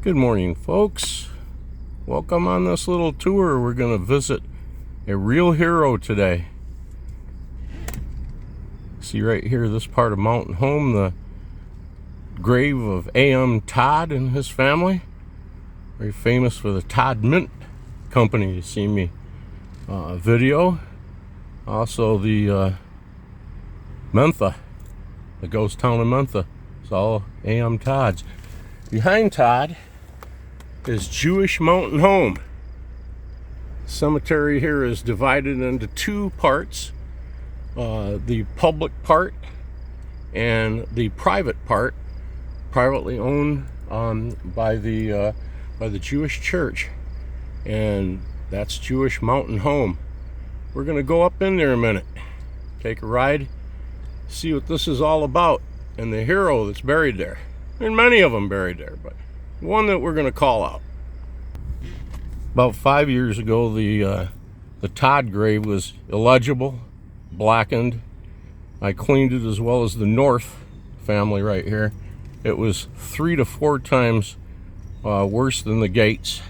Good morning, folks. Welcome on this little tour. We're going to visit a real hero today. See right here, this part of Mountain Home, the grave of A.M. Todd and his family. Very famous for the Todd Mint Company. You see me video. Also the Mentha, the ghost town of Mentha. It's all A.M. Todd's. Behind Todd is Jewish Mountain Home. Cemetery here is divided into two parts, the public part and the private part, privately owned by the Jewish church, and that's Jewish Mountain Home. We're going to go up in there a minute, take a ride, see what this is all about, and the hero that's buried there. There are many of them buried there, but one that we're going to call out. About 5 years ago, the Todd grave was illegible, blackened. I cleaned it, as well as the North family right here. It was 3 to 4 times worse than the Gates.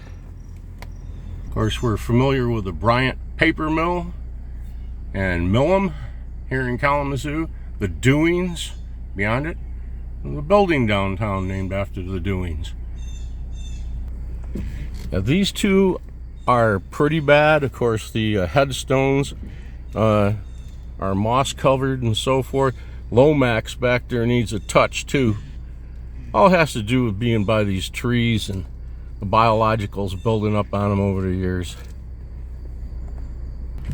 Of course, we're familiar with the Bryant Paper Mill and Millam here in Kalamazoo, the Dewings beyond it, and the building downtown named after the Dewings. Now, these two are pretty bad. Of course, the headstones are moss covered and so forth. Lomax back there needs a touch too. All has to do with being by these trees and the biologicals building up on them over the years.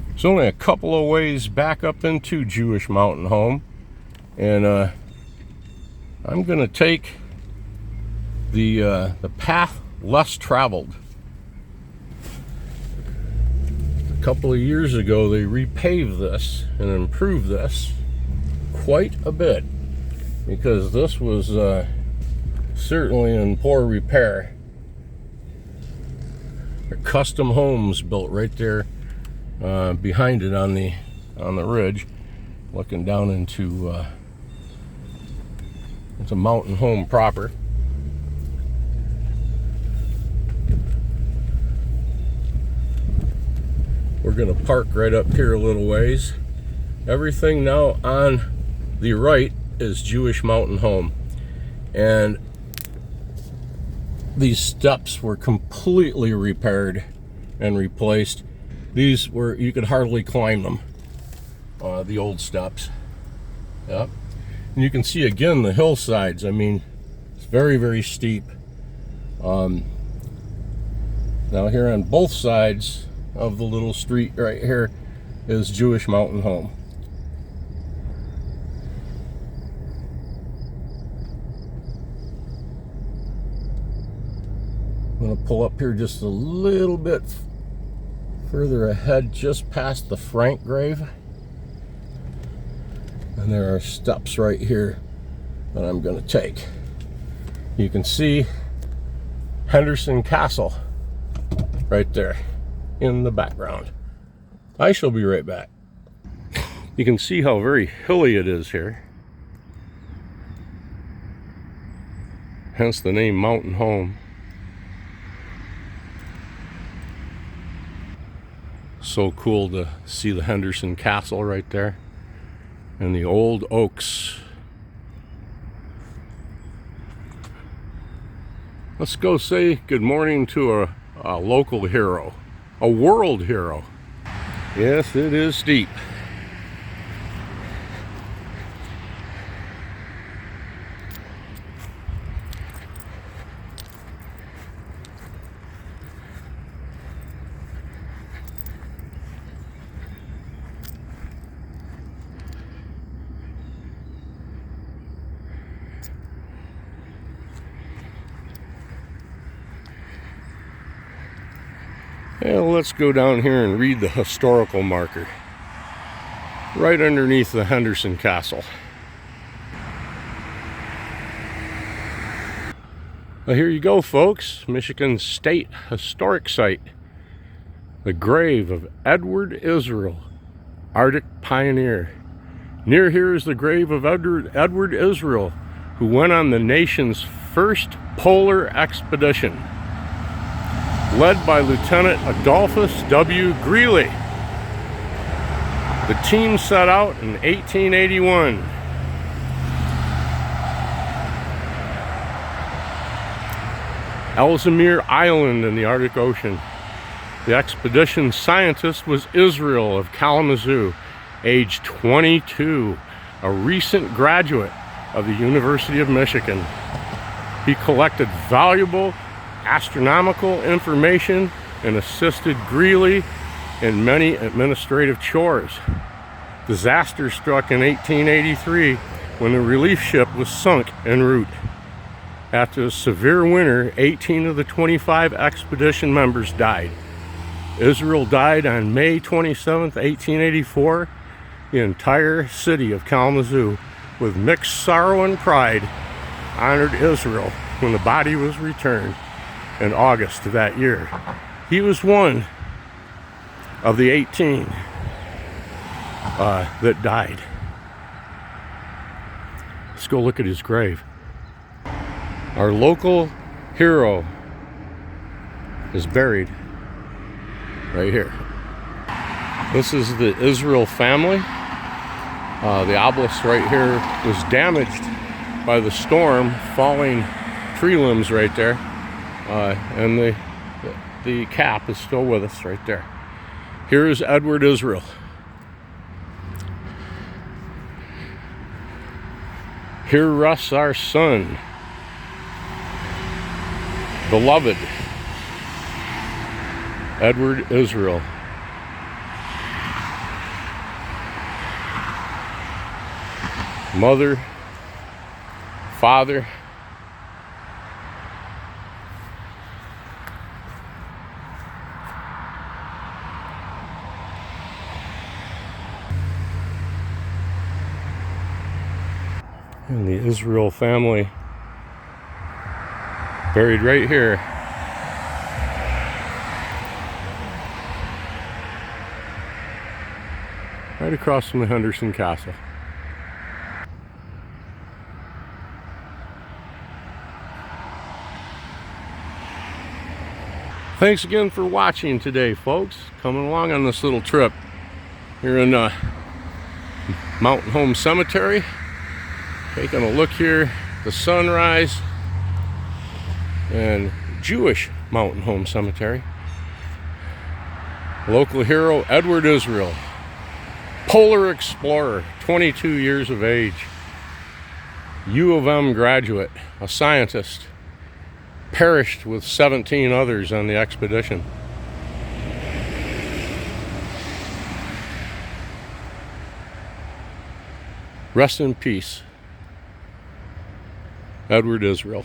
There's only a couple of ways back up into Jewish Mountain Home, and I'm going to take the path less traveled. A couple of years ago, they repaved this and improved this quite a bit, because this was certainly in poor repair. There are custom homes built right there behind it on the ridge, looking down into Mountain Home proper. We're going to park right up here a little ways. Everything now on the right is Jewish Mountain Home, and these steps were completely repaired and replaced. These were, you could hardly climb them, the old steps. Yep. And you can see again the hillsides. I mean, it's very, very steep. Now here on both sides of the little street right here is Jewish Mountain Home. I'm going to pull up here just a little bit further ahead, just past the Frank grave. And there are steps right here that I'm going to take. You can see Henderson Castle right there in the background. I shall be right back. You can see how very hilly it is here. Hence the name Mountain Home. So cool to see the Henderson Castle right there, and the old oaks. Let's go say good morning to a local hero, a world hero. Yes, it is steep. Well, let's go down here and read the historical marker right underneath the Henderson Castle. Well, here you go, folks. Michigan State Historic Site. The grave of Edward Israel, Arctic pioneer. Near here is the grave of Edward Israel, who went on the nation's first polar expedition, led by Lieutenant Adolphus W. Greely. The team set out in 1881. Ellesmere Island in the Arctic Ocean. The expedition scientist was Israel of Kalamazoo, age 22, a recent graduate of the University of Michigan. He collected valuable astronomical information and assisted Greely in many administrative chores. Disaster struck in 1883 when the relief ship was sunk en route. After a severe winter, 18 of the 25 expedition members died. Israel died on May 27, 1884. The entire city of Kalamazoo, with mixed sorrow and pride, honored Israel when the body was returned in August of that year. He was one of the 18 that died. Let's go look at his grave. Our local hero is buried right here. This is the Israel family. The obelisk right here was damaged by the storm, falling tree limbs right there, and the cap is still with us right there. Here is Edward Israel. Here rests our son, beloved Edward Israel. Mother, father, and the Israel family buried right here. Right across from the Henderson Castle. Thanks again for watching today, folks. Coming along on this little trip here in Mountain Home Cemetery. Taking a look here, the sunrise, and Jewish Mountain Home Cemetery. Local hero Edward Israel, polar explorer, 22 years of age, U of M graduate, a scientist, perished with 17 others on the expedition. Rest in peace, Edward Israel.